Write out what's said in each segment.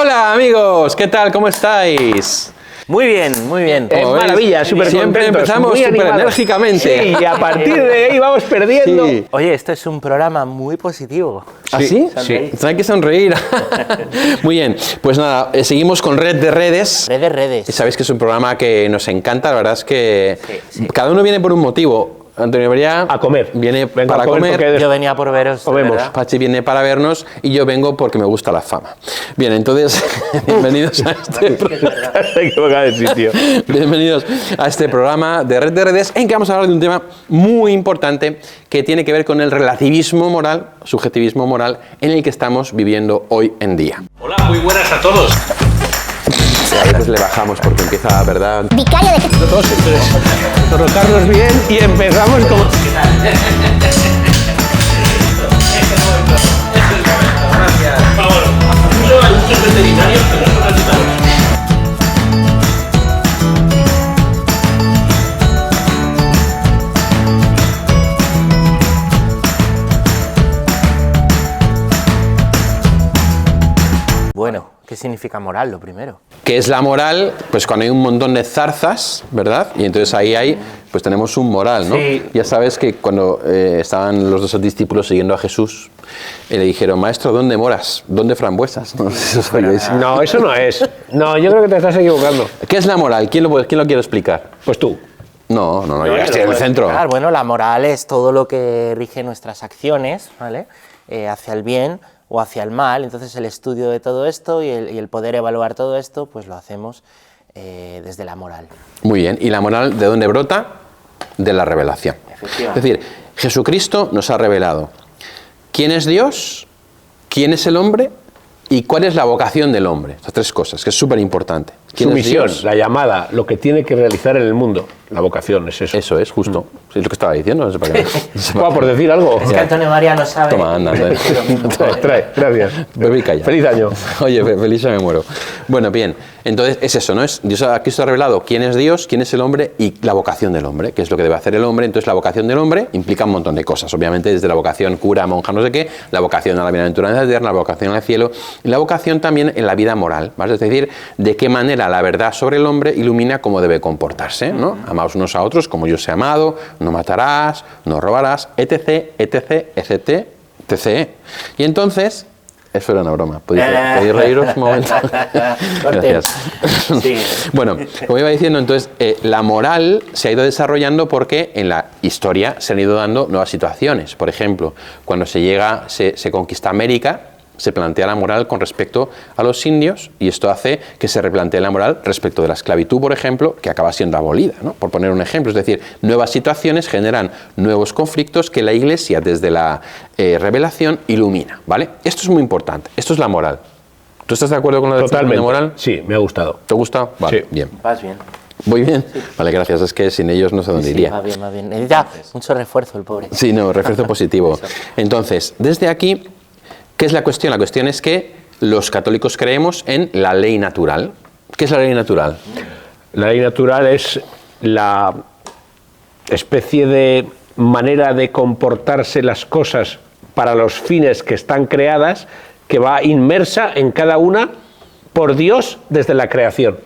Hola amigos, ¿qué tal? ¿Cómo estáis? Muy bien, muy bien. Es maravilla, súper Siempre contentos, empezamos muy súper animados. enérgicamente. Sí, y a partir de ahí vamos perdiendo. Sí. Oye, esto es un programa muy positivo. ¿Ah, sí? Sonreír. Hay que sonreír. Muy bien, pues nada, seguimos con Red de Redes. Redes. Y sabéis que es un programa que nos encanta, la verdad es que Sí. cada uno viene por un motivo. Antonio María A comer. viene Vengo para a comer comer. porque Yo venía por veros, de Comemos. verdad. Pachi viene para vernos y yo vengo porque me gusta la fama. Bien, entonces, bienvenidos a este programa. Se equivoca de sitio. Bienvenidos a este programa de Red de Redes en que vamos a hablar de un tema muy importante que tiene que ver con el relativismo moral, subjetivismo moral en el que estamos viviendo hoy en día. Hola, muy buenas a todos. Ahí pues le bajamos porque empieza, ¿verdad? Vicario de Todos, colocarnos bien y empezamos como... Por favor, acuso a muchos veterinarios que no son veterinarios. Bueno, ¿qué significa moral, lo primero? ¿Qué es la moral? Pues cuando hay un montón de zarzas, ¿verdad? Y entonces ahí hay, pues tenemos un moral, ¿no? Sí. Ya sabes que cuando estaban los dos discípulos siguiendo a Jesús, le dijeron, maestro, ¿dónde moras? ¿Dónde frambuesas? No sé si os oiréis. No, eso no es. No, yo creo que te estás equivocando. ¿Qué es la moral? ¿Quién lo quiere explicar? Pues tú. No, yo ya estoy en el centro. Claro, bueno, la moral es todo lo que rige nuestras acciones, ¿vale? Hacia el bien o hacia el mal. Entonces el estudio de todo esto y el poder evaluar todo esto, pues lo hacemos desde la moral. Muy bien. ¿Y la moral de dónde brota? De la revelación. Efectivamente. Es decir, Jesucristo nos ha revelado quién es Dios, quién es el hombre y cuál es la vocación del hombre. Estas tres cosas, que es súper importante. Su misión, la llamada, lo que tiene que realizar en el mundo. La vocación es eso. Eso es, justo. Sí, es lo que estaba diciendo. No sé para qué. Buah, por decir algo. Es que Antonio María no sabe. Toma, anda. Trae, gracias. Bebe y calla. Feliz año. Oye, feliz ya me muero. Bueno, bien. Entonces es eso, ¿no? Dios aquí está revelado quién es Dios, quién es el hombre y la vocación del hombre, qué es lo que debe hacer el hombre. Entonces la vocación del hombre implica un montón de cosas. Obviamente desde la vocación cura, monja, no sé qué, la vocación a la bienaventuranza eterna, la vocación al cielo y la vocación también en la vida moral, ¿vale? Es decir, de qué manera la verdad sobre el hombre ilumina cómo debe comportarse, ¿no? Amaos unos a otros como yo os he amado, no matarás, no robarás, etc, etc, etc, etc. Y entonces... Eso era una broma. ¿Podéis reíros un momento? Gracias. Sí. Bueno, como iba diciendo, entonces, la moral se ha ido desarrollando porque en la historia se han ido dando nuevas situaciones. Por ejemplo, cuando se conquista América, se plantea la moral con respecto a los indios y esto hace que se replantee la moral respecto de la esclavitud, por ejemplo, que acaba siendo abolida, ¿no? Por poner un ejemplo. Es decir, nuevas situaciones generan nuevos conflictos que la Iglesia desde la revelación ilumina, ¿vale? Esto es muy importante. Esto es la moral. ¿Tú estás de acuerdo con la definición Totalmente. de moral? Sí, me ha gustado. ¿Te gusta? Vale, Sí. bien. Vas bien. ¿Voy bien? Vale, gracias. Es que sin ellos no sé dónde Sí, iría. va bien, va bien. Necesita mucho refuerzo el pobre. Sí, no, refuerzo positivo. Entonces, desde aquí, ¿qué es la cuestión? La cuestión es que los católicos creemos en la ley natural. ¿Qué es la ley natural? La ley natural es la especie de manera de comportarse las cosas para los fines que están creadas, que va inmersa en cada una por Dios desde la creación.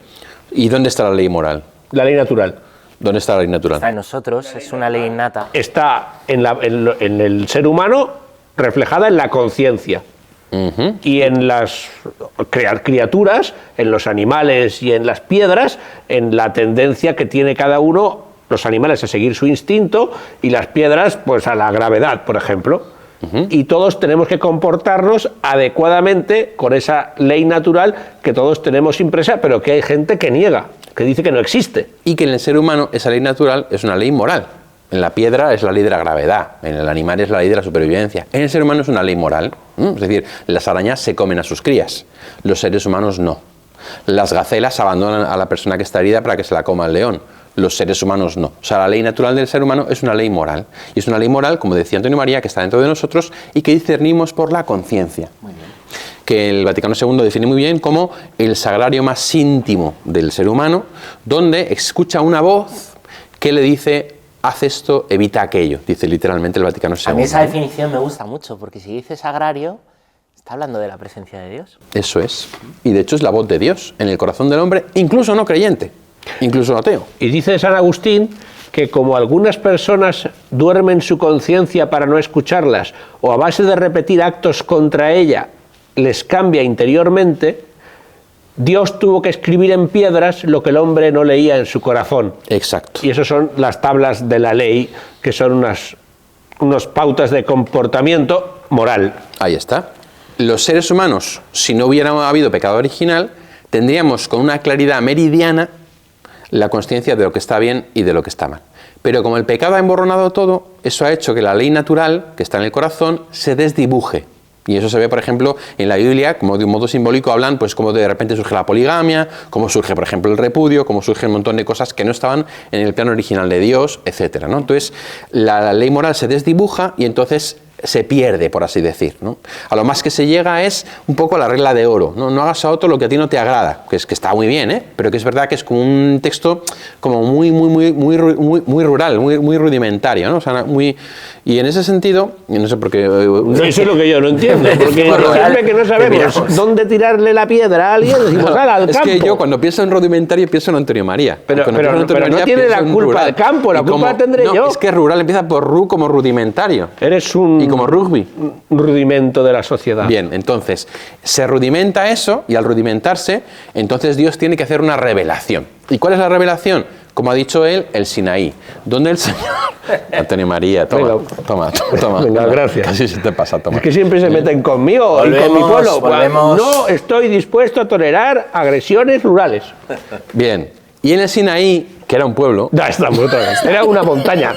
¿Y dónde está la ley moral? La ley natural ¿Dónde está la ley Está natural? en nosotros, es una ley innata. está en el ser humano reflejada en la conciencia. Ujú. Y en las criaturas, en los animales y en las piedras, en la tendencia que tiene cada uno, los animales a seguir su instinto y las piedras pues a la gravedad, por ejemplo. Y todos tenemos que comportarnos adecuadamente con esa ley natural que todos tenemos impresa, pero que hay gente que niega, que dice que no existe. Y que en el ser humano esa ley natural es una ley moral. En la piedra es la ley de la gravedad, en el animal es la ley de la supervivencia. En el ser humano es una ley moral. Es decir, las arañas se comen a sus crías, los seres humanos no. Las gacelas abandonan a la persona que está herida para que se la coma el león. Los seres humanos no. O sea, la ley natural del ser humano es una ley moral. Y es una ley moral, como decía Antonio María, que está dentro de nosotros y que discernimos por la conciencia. Que el Vaticano II define muy bien como el sagrario más íntimo del ser humano, donde escucha una voz que le dice, haz esto, evita aquello, dice literalmente el Vaticano II. A mí esa definición me gusta mucho, porque si dices agrario, Está hablando de la presencia de Dios. Eso es. Y de hecho es la voz de Dios en el corazón del hombre, incluso no creyente, incluso ateo. Y dice San Agustín que como algunas personas duermen su conciencia para no escucharlas, o a base de repetir actos contra ella les cambia interiormente, Dios tuvo que escribir en piedras lo que el hombre no leía en su corazón. Exacto. Y eso son las tablas de la ley, que son unas pautas de comportamiento moral. Ahí está. Los seres humanos, si no hubiera habido pecado original, tendríamos con una claridad meridiana la consciencia de lo que está bien y de lo que está mal. Pero como el pecado ha emborronado todo, eso ha hecho que la ley natural, que está en el corazón, se desdibuje. Y eso se ve, por ejemplo, en la Biblia, como de un modo simbólico hablan, pues como de repente surge la poligamia, como surge, por ejemplo, el repudio, como surge un montón de cosas que no estaban en el plano original de Dios, etcétera, ¿no? Entonces, la ley moral se desdibuja y entonces se pierde, por así decir, ¿no? A lo más que se llega es un poco la regla de oro, ¿no? No hagas a otro lo que a ti no te agrada, que está muy bien, ¿eh? Pero que es verdad que es como un texto como muy rural, muy rudimentario, ¿no? O sea, y en ese sentido, no sé por qué... Eso es lo que yo no entiendo, porque siempre que no sabemos dónde tirarle la piedra a alguien, decimos, ¡hala, al campo! Es que yo cuando pienso en rudimentario pienso en Antonio María. Pero no tiene la culpa del campo, la culpa la tendré yo. Es que rural empieza por ru como rudimentario. Eres y como rugby. Un rudimento de la sociedad. Bien, entonces, se rudimenta eso, y al rudimentarse, entonces Dios tiene que hacer una revelación. ¿Y cuál es la revelación? Como ha dicho él, el Sinaí, donde el Señor... Antonio María, toma. Venga, gracias. Casi se te pasa, toma. Es que siempre se meten conmigo y con mi pueblo. No estoy dispuesto a tolerar agresiones rurales. Bien, y en el Sinaí, que era un pueblo... Ya estamos otra vez. Era una montaña.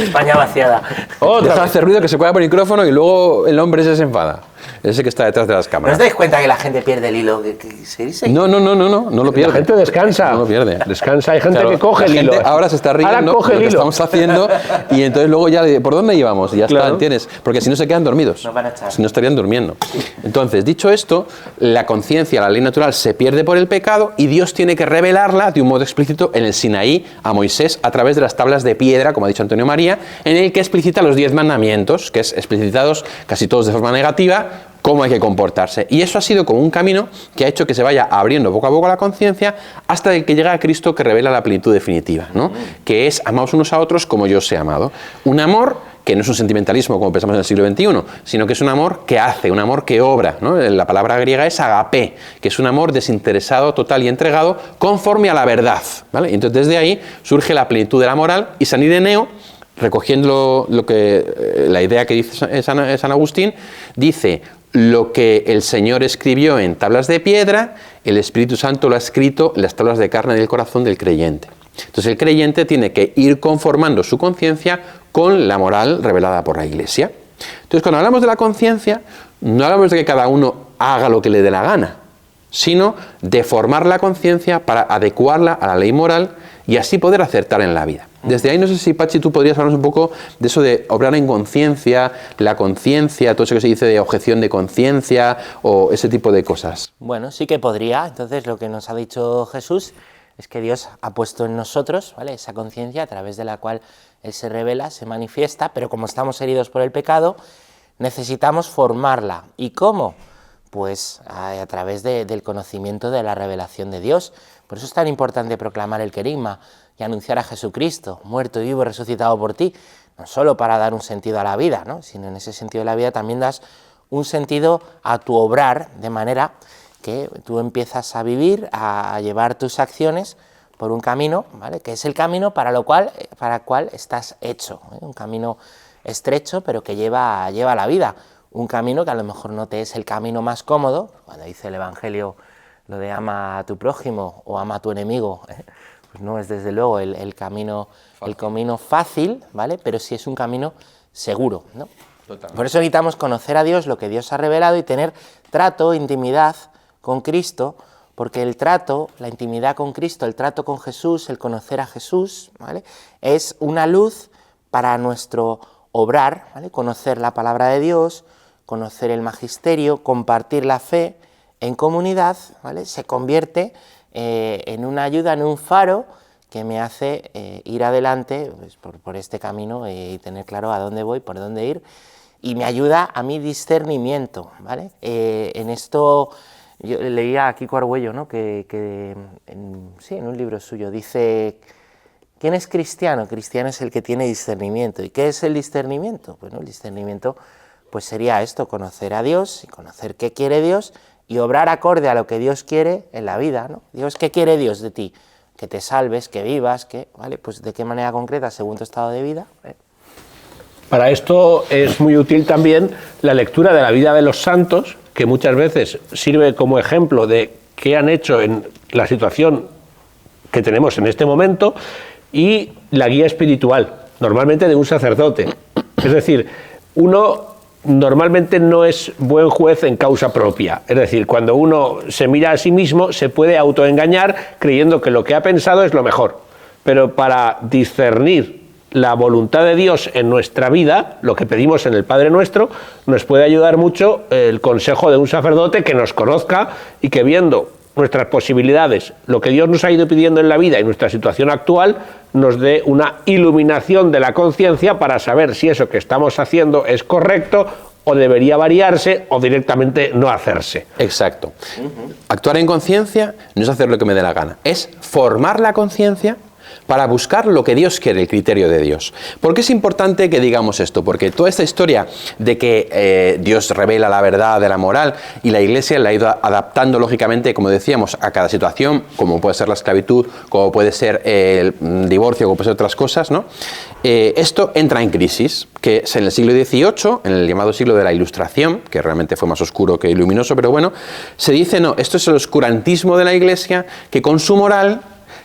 España vaciada. Deja de hacer ruido que se cuelga por el micrófono y luego el hombre se enfaada. Ese que está detrás de las ¿No cámaras. os dais cuenta que la gente pierde el hilo? ¿Que se dice? No lo pierde. La gente descansa. No lo pierde. Descansa. Hay gente Claro, que coge el la hilo. gente ahora se está riendo Ahora coge de lo el que hilo. estamos haciendo y entonces luego ya, ¿por dónde íbamos? Y ya Claro. está, ¿entiendes? Porque si no se quedan dormidos. Nos van a echar. Si no estarían durmiendo. Entonces, dicho esto, la conciencia, la ley natural, se pierde por el pecado y Dios tiene que revelarla de un modo explícito en el Sinaí a Moisés a través de las tablas de piedra, como ha dicho Antonio María, en el que explicita los 10 mandamientos, que es explicitados casi todos de forma negativa, cómo hay que comportarse. Y eso ha sido como un camino que ha hecho que se vaya abriendo poco a poco la conciencia hasta que llega a Cristo, que revela la plenitud definitiva, ¿no? Que es amaos unos a otros como yo os he amado. Un amor que no es un sentimentalismo como pensamos en el siglo XXI, sino que es un amor que hace, un amor que obra, ¿no? La palabra griega es agapé, que es un amor desinteresado, total y entregado, conforme a la verdad, ¿vale? Y entonces desde ahí surge la plenitud de la moral, y San Ireneo, recogiendo la idea que dice San Agustín, dice: lo que el Señor escribió en tablas de piedra, el Espíritu Santo lo ha escrito en las tablas de carne del corazón del creyente. Entonces el creyente tiene que ir conformando su conciencia con la moral revelada por la Iglesia. Entonces cuando hablamos de la conciencia, no hablamos de que cada uno haga lo que le dé la gana, sino de formar la conciencia para adecuarla a la ley moral y así poder acertar en la vida. Desde ahí no sé si, Pachi, tú podrías hablarnos un poco de eso de obrar en conciencia, la conciencia, todo eso que se dice de objeción de conciencia o ese tipo de cosas. Bueno, sí que podría. Entonces lo que nos ha dicho Jesús es que Dios ha puesto en nosotros, ¿vale?, esa conciencia a través de la cual Él se revela, se manifiesta, pero como estamos heridos por el pecado, necesitamos formarla. ¿Y cómo? Pues a través del conocimiento de la revelación de Dios. Por eso es tan importante proclamar el querigma y anunciar a Jesucristo, muerto y vivo, resucitado por ti, no solo para dar un sentido a la vida, ¿no?, sino en ese sentido de la vida también das un sentido a tu obrar, de manera que tú empiezas a vivir, a llevar tus acciones por un camino, ¿vale?, que es el camino para el cual estás hecho, ¿eh? Un camino estrecho, pero que lleva a la vida. Un camino que a lo mejor no te es el camino más cómodo, cuando dice el Evangelio lo de ama a tu prójimo o ama a tu enemigo, ¿eh?, pues no es desde luego el camino fácil, ¿vale?, pero sí es un camino seguro, ¿no? Totalmente. Por eso necesitamos conocer a Dios, lo que Dios ha revelado, y tener trato, intimidad con Cristo, porque el trato, la intimidad con Cristo, el trato con Jesús, el conocer a Jesús, ¿vale?, es una luz para nuestro obrar, ¿vale?, conocer la palabra de Dios, conocer el magisterio, compartir la fe en comunidad, ¿vale?, se convierte en una ayuda, en un faro que me hace ir adelante, pues, por este camino y tener claro a dónde voy, por dónde ir, y me ayuda a mi discernimiento, ¿vale? En esto yo leía a Kiko Argüello, ¿no? En un libro suyo dice: ¿quién es cristiano? Cristiano es el que tiene discernimiento. ¿Y qué es el discernimiento? Bueno, el discernimiento pues sería esto, conocer a Dios y conocer qué quiere Dios y obrar acorde a lo que Dios quiere en la vida, ¿no? Dios, ¿qué quiere Dios de ti? Que te salves, que vivas, ¿vale? Pues de qué manera concreta, según tu estado de vida. Para esto es muy útil también la lectura de la vida de los santos, que muchas veces sirve como ejemplo de qué han hecho en la situación que tenemos en este momento, y la guía espiritual, normalmente de un sacerdote. Es decir, uno normalmente no es buen juez en causa propia. Es decir, cuando uno se mira a sí mismo, se puede autoengañar creyendo que lo que ha pensado es lo mejor. Pero para discernir la voluntad de Dios en nuestra vida, lo que pedimos en el Padre Nuestro, nos puede ayudar mucho el consejo de un sacerdote que nos conozca y que, viendo nuestras posibilidades, lo que Dios nos ha ido pidiendo en la vida y nuestra situación actual, nos dé una iluminación de la conciencia para saber si eso que estamos haciendo es correcto o debería variarse o directamente no hacerse. Exacto. Actuar en conciencia no es hacer lo que me dé la gana, es formar la conciencia para buscar lo que Dios quiere, el criterio de Dios. ¿Por qué es importante que digamos esto? Porque toda esta historia de que Dios revela la verdad de la moral y la Iglesia la ha ido adaptando lógicamente, como decíamos, a cada situación, como puede ser la esclavitud, como puede ser el divorcio, como puede ser otras cosas, ¿no? Esto entra en crisis, que es en el siglo XVIII, en el llamado siglo de la Ilustración, que realmente fue más oscuro que luminoso, pero bueno, se dice, no, esto es el oscurantismo de la Iglesia, que con su moral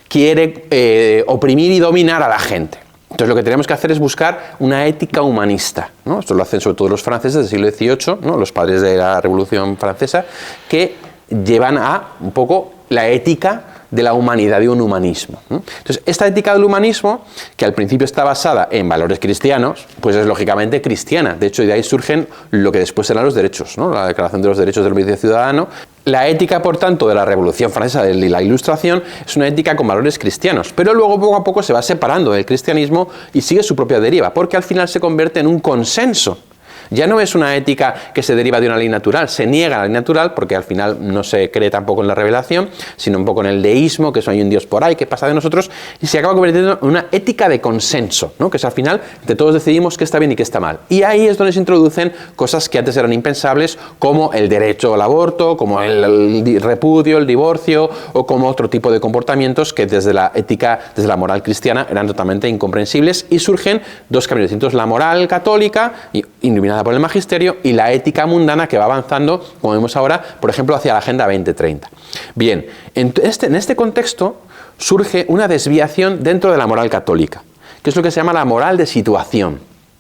quiere oprimir y dominar a la gente. Entonces lo que tenemos que hacer es buscar una ética humanista, ¿no? Esto lo hacen sobre todo los franceses del siglo XVIII, ¿no? Los padres de la Revolución Francesa, que llevan a un poco la ética de la humanidad, de un humanismo, ¿no? Entonces, esta ética del humanismo, que al principio está basada en valores cristianos, pues es lógicamente cristiana. De hecho, de ahí surgen lo que después serán los derechos, ¿no? La Declaración de los Derechos del Hombre y Ciudadano. La ética, por tanto, de la Revolución Francesa, de la Ilustración, es una ética con valores cristianos, pero luego poco a poco se va separando del cristianismo y sigue su propia deriva, porque al final se convierte en un consenso. Ya no es una ética que se deriva de una ley natural, se niega la ley natural porque al final no se cree tampoco en la revelación, sino un poco en el deísmo, que hay un Dios por ahí, que pasa de nosotros, y se acaba convirtiendo en una ética de consenso, ¿no? Que es al final, entre todos decidimos qué está bien y qué está mal. Y ahí es donde se introducen cosas que antes eran impensables, como el derecho al aborto, como el repudio, el divorcio, o como otro tipo de comportamientos que desde la ética, desde la moral cristiana, eran totalmente incomprensibles, y surgen dos caminos distintos: la moral católica, iluminada por el magisterio, y la ética mundana, que va avanzando, como vemos ahora, por ejemplo, hacia la Agenda 2030. Bien, en este contexto surge una desviación dentro de la moral católica, que es lo que se llama la moral de situación,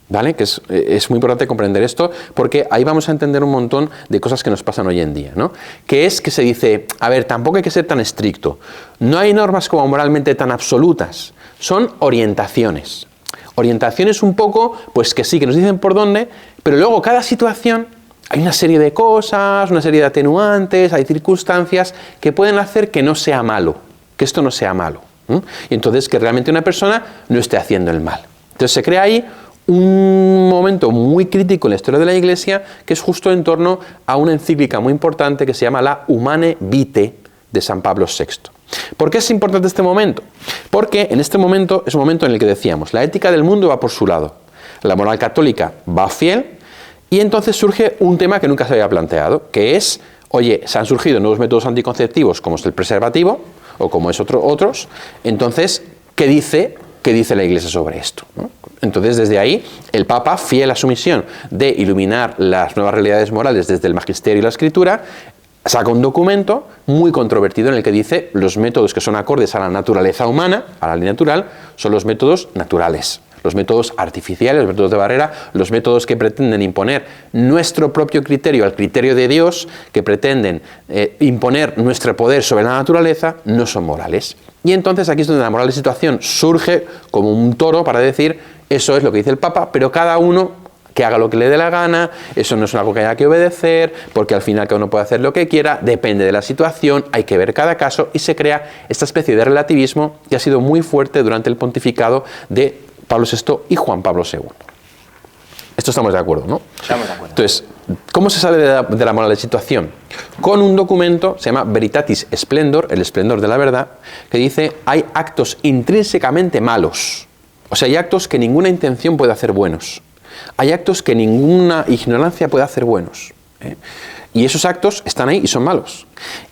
¿vale? Que es muy importante comprender esto, porque ahí vamos a entender un montón de cosas que nos pasan hoy en día, ¿no? Que es que se dice, a ver, tampoco hay que ser tan estricto, no hay normas como moralmente tan absolutas, son orientaciones. Orientaciones un poco, pues que sí, que nos dicen por dónde, pero luego cada situación hay una serie de cosas, una serie de atenuantes, hay circunstancias que pueden hacer que no sea malo, que esto no sea malo, ¿eh? Y entonces que realmente una persona no esté haciendo el mal. Entonces se crea ahí un momento muy crítico en la historia de la Iglesia, que es justo en torno a una encíclica muy importante que se llama la Humane Vitae de San Pablo VI. ¿Por qué es importante este momento? Porque en este momento es un momento en el que decíamos, la ética del mundo va por su lado, la moral católica va fiel, y entonces surge un tema que nunca se había planteado, que es, oye, se han surgido nuevos métodos anticonceptivos como es el preservativo, o como es otros, entonces, ¿qué dice la Iglesia sobre esto, ¿no? Entonces, desde ahí, el Papa, fiel a su misión de iluminar las nuevas realidades morales desde el magisterio y la escritura, saca un documento muy controvertido en el que dice los métodos que son acordes a la naturaleza humana, a la ley natural, son los métodos naturales. Los métodos artificiales, los métodos de barrera, los métodos que pretenden imponer nuestro propio criterio al criterio de Dios, que pretenden imponer nuestro poder sobre la naturaleza, no son morales. Y entonces aquí es donde la moral de situación surge como un toro para decir, eso es lo que dice el Papa, pero cada uno que haga lo que le dé la gana, eso no es algo que haya que obedecer, porque al final cada uno puede hacer lo que quiera, depende de la situación, hay que ver cada caso, y se crea esta especie de relativismo que ha sido muy fuerte durante el pontificado de Pablo VI y Juan Pablo II. Esto estamos de acuerdo, ¿no? Estamos de acuerdo. Entonces, ¿cómo se sale de la moral de situación? Con un documento, se llama Veritatis Splendor, el esplendor de la verdad, que dice, hay actos intrínsecamente malos. O sea, hay actos que ninguna intención puede hacer buenos. Hay actos que ninguna ignorancia puede hacer buenos. Y esos actos están ahí y son malos.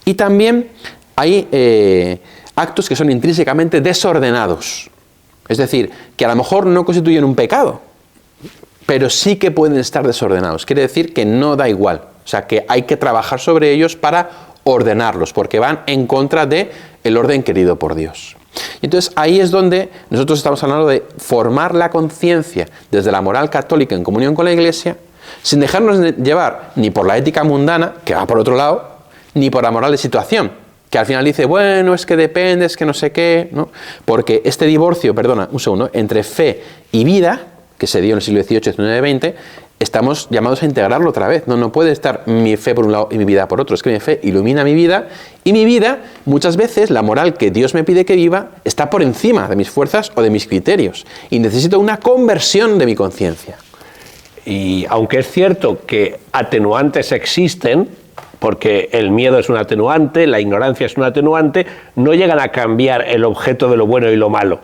Y también hay actos que son intrínsecamente desordenados. Es decir, que a lo mejor no constituyen un pecado, pero sí que pueden estar desordenados. Quiere decir que no da igual. O sea, que hay que trabajar sobre ellos para ordenarlos, porque van en contra del orden querido por Dios. Y entonces ahí es donde nosotros estamos hablando de formar la conciencia desde la moral católica en comunión con la Iglesia, sin dejarnos llevar ni por la ética mundana, que va por otro lado, ni por la moral de situación, que al final dice, bueno, es que depende, es que no sé qué, ¿no? Porque este divorcio, perdona, un segundo, entre fe y vida, que se dio en el siglo XVIII, XIX, XX, estamos llamados a integrarlo otra vez. No puede estar mi fe por un lado y mi vida por otro. Es que mi fe ilumina mi vida, y mi vida, muchas veces, la moral que Dios me pide que viva, está por encima de mis fuerzas o de mis criterios. Y necesito una conversión de mi conciencia. Y aunque es cierto que atenuantes existen, porque el miedo es un atenuante, la ignorancia es un atenuante, no llegan a cambiar el objeto de lo bueno y lo malo.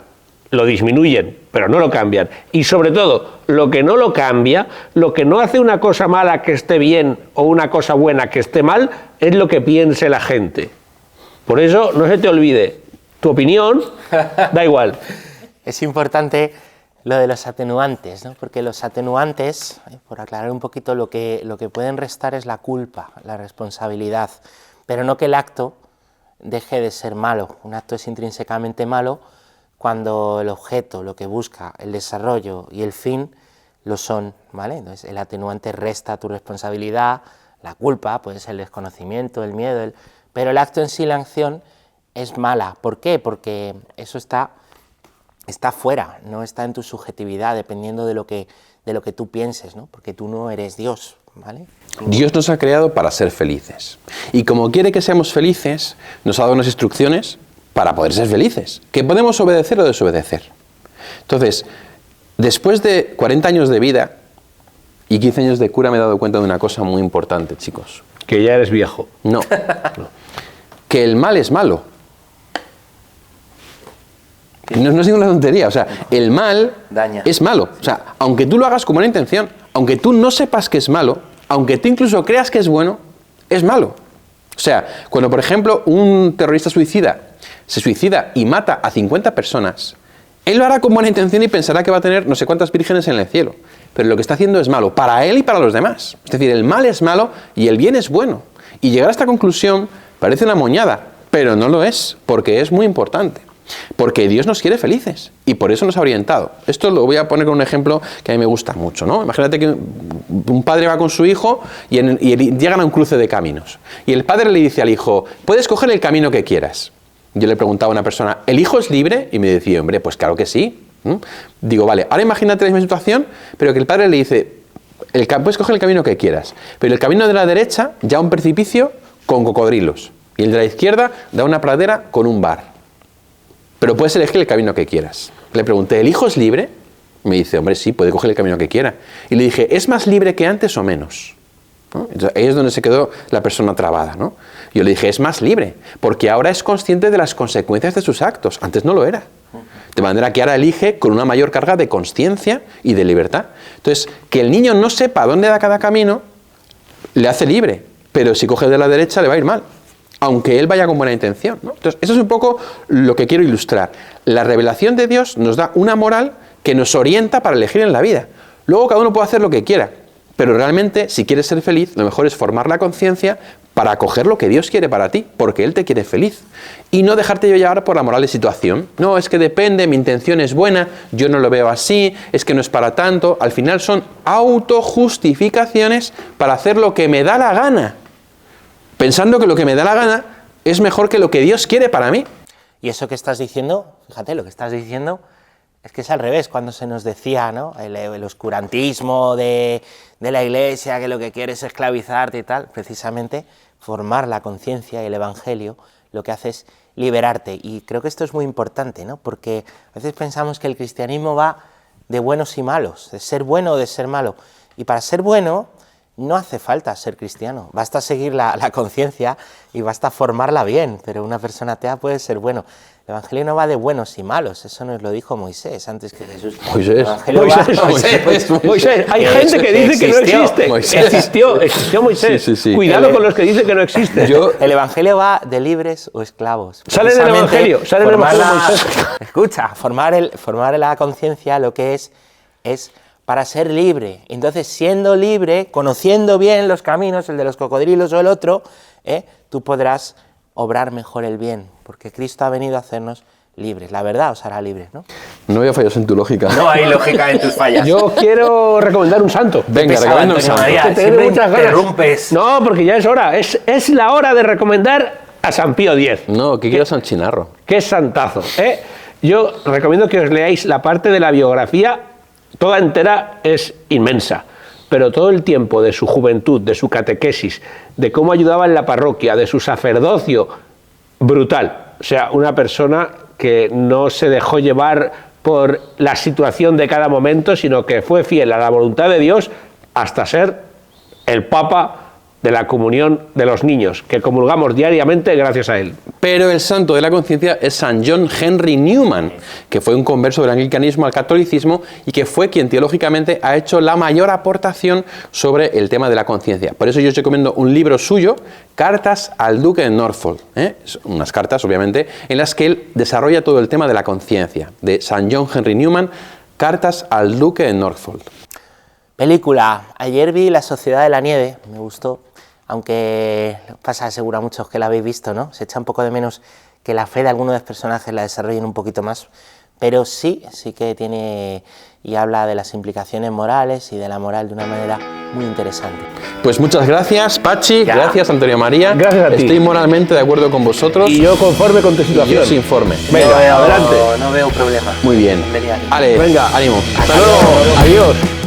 Lo disminuyen, pero no lo cambian. Y sobre todo, lo que no lo cambia, lo que no hace una cosa mala que esté bien o una cosa buena que esté mal, es lo que piense la gente. Por eso, no se te olvide, tu opinión da igual. Es importante lo de los atenuantes, ¿no? Porque los atenuantes, por aclarar un poquito, lo que pueden restar es la culpa, la responsabilidad, pero no que el acto deje de ser malo. Un acto es intrínsecamente malo cuando el objeto, lo que busca, el desarrollo y el fin lo son, ¿vale? Entonces el atenuante resta tu responsabilidad, la culpa, puede ser el desconocimiento, el miedo, pero el acto en sí, la acción, es mala. ¿Por qué? Porque eso está fuera, no está en tu subjetividad, dependiendo de lo que tú pienses, ¿no? Porque tú no eres Dios, ¿vale? Dios nos ha creado para ser felices. Y como quiere que seamos felices, nos ha dado unas instrucciones para poder ser felices, que podemos obedecer o desobedecer. Entonces, después de 40 años de vida y 15 años de cura, me he dado cuenta de una cosa muy importante, chicos. Que ya eres viejo. No. Que el mal es malo. No es ninguna tontería. O sea, el mal daña. Es malo. O sea, aunque tú lo hagas con buena intención, aunque tú no sepas que es malo, aunque tú incluso creas que es bueno, es malo. O sea, cuando, por ejemplo, un terrorista se suicida y mata a 50 personas, él lo hará con buena intención y pensará que va a tener no sé cuántas vírgenes en el cielo. Pero lo que está haciendo es malo para él y para los demás. Es decir, el mal es malo y el bien es bueno. Y llegar a esta conclusión parece una moñada, pero no lo es, porque es muy importante. Porque Dios nos quiere felices y por eso nos ha orientado. Esto lo voy a poner con un ejemplo que a mí me gusta mucho, ¿no? Imagínate que un padre va con su hijo y llegan a un cruce de caminos. Y el padre le dice al hijo, puedes coger el camino que quieras. Yo le preguntaba a una persona, ¿el hijo es libre? Y me decía, hombre, pues claro que sí. Digo, vale, ahora imagínate la misma situación, pero que el padre le dice, puedes coger el camino que quieras, pero el camino de la derecha ya un precipicio con cocodrilos y el de la izquierda da una pradera con un bar. Pero puedes elegir el camino que quieras. Le pregunté, ¿el hijo es libre? Me dice, hombre, sí, puede coger el camino que quiera. Y le dije, ¿es más libre que antes o menos? ¿No? Entonces, ahí es donde se quedó la persona trabada, ¿no? Yo le dije, es más libre, porque ahora es consciente de las consecuencias de sus actos. Antes no lo era. De manera que ahora elige con una mayor carga de consciencia y de libertad. Entonces, que el niño no sepa dónde da cada camino, le hace libre. Pero si coge de la derecha, le va a ir mal. Aunque él vaya con buena intención, ¿no? Entonces, eso es un poco lo que quiero ilustrar. La revelación de Dios nos da una moral que nos orienta para elegir en la vida. Luego cada uno puede hacer lo que quiera, pero realmente, si quieres ser feliz, lo mejor es formar la conciencia para acoger lo que Dios quiere para ti, porque Él te quiere feliz. Y no dejarte llevar por la moral de situación. No, es que depende, mi intención es buena, yo no lo veo así, es que no es para tanto. Al final son autojustificaciones para hacer lo que me da la gana, pensando que lo que me da la gana es mejor que lo que Dios quiere para mí. Y eso que estás diciendo, fíjate, lo que estás diciendo es que es al revés, cuando se nos decía, ¿no?, el oscurantismo de la Iglesia, que lo que quiere es esclavizarte y tal, precisamente formar la conciencia y el Evangelio lo que hace es liberarte. Y creo que esto es muy importante, ¿no?, porque a veces pensamos que el cristianismo va de buenos y malos, de ser bueno o de ser malo. Y para ser bueno no hace falta ser cristiano, basta seguir la conciencia y basta formarla bien, pero una persona atea puede ser bueno. El Evangelio no va de buenos y malos, eso nos lo dijo Moisés antes que Jesús. Moisés. Hay gente que dice que no existe. Moisés. Existió Moisés. Sí. Cuidado con los que dicen que no existe. El Evangelio va de libres o esclavos. Sale del Evangelio, Moisés. Escucha, formar la conciencia lo que es para ser libre. Entonces, siendo libre, conociendo bien los caminos, el de los cocodrilos o el otro, tú podrás obrar mejor el bien, porque Cristo ha venido a hacernos libres. La verdad os hará libres, ¿no? No veo fallos en tu lógica. No hay lógica en tus fallas. Yo quiero recomendar un santo. Venga, recomienda un santo. María, tengo muchas ganas. interrumpes. No, porque ya es hora. Es la hora de recomendar a San Pío X. No, que quiero San Chinarro. Qué santazo, ¿eh? Yo recomiendo que os leáis la parte de la biografía, toda entera es inmensa, pero todo el tiempo de su juventud, de su catequesis, de cómo ayudaba en la parroquia, de su sacerdocio, brutal. O sea, una persona que no se dejó llevar por la situación de cada momento, sino que fue fiel a la voluntad de Dios hasta ser el Papa de la comunión de los niños, que comulgamos diariamente gracias a él. Pero el santo de la conciencia es San John Henry Newman, que fue un converso del anglicanismo al catolicismo y que fue quien teológicamente ha hecho la mayor aportación sobre el tema de la conciencia. Por eso yo os recomiendo un libro suyo, Cartas al Duque de Norfolk, unas cartas obviamente en las que él desarrolla todo el tema de la conciencia, de San John Henry Newman, Cartas al Duque de Norfolk. Película. Ayer vi La Sociedad de la Nieve, me gustó, aunque pasa seguro a muchos que la habéis visto, ¿no? Se echa un poco de menos que la fe de algunos de los personajes la desarrollen un poquito más, pero sí que tiene y habla de las implicaciones morales y de la moral de una manera muy interesante. Pues muchas gracias, Pachi, gracias, Antonio María. Gracias a ti. Estoy moralmente de acuerdo con vosotros. Y yo conforme con tu situación. Y yo os informe. Venga, adelante. No veo problema. Muy bien. Ale, Venga, ánimo. Hasta luego. Adiós.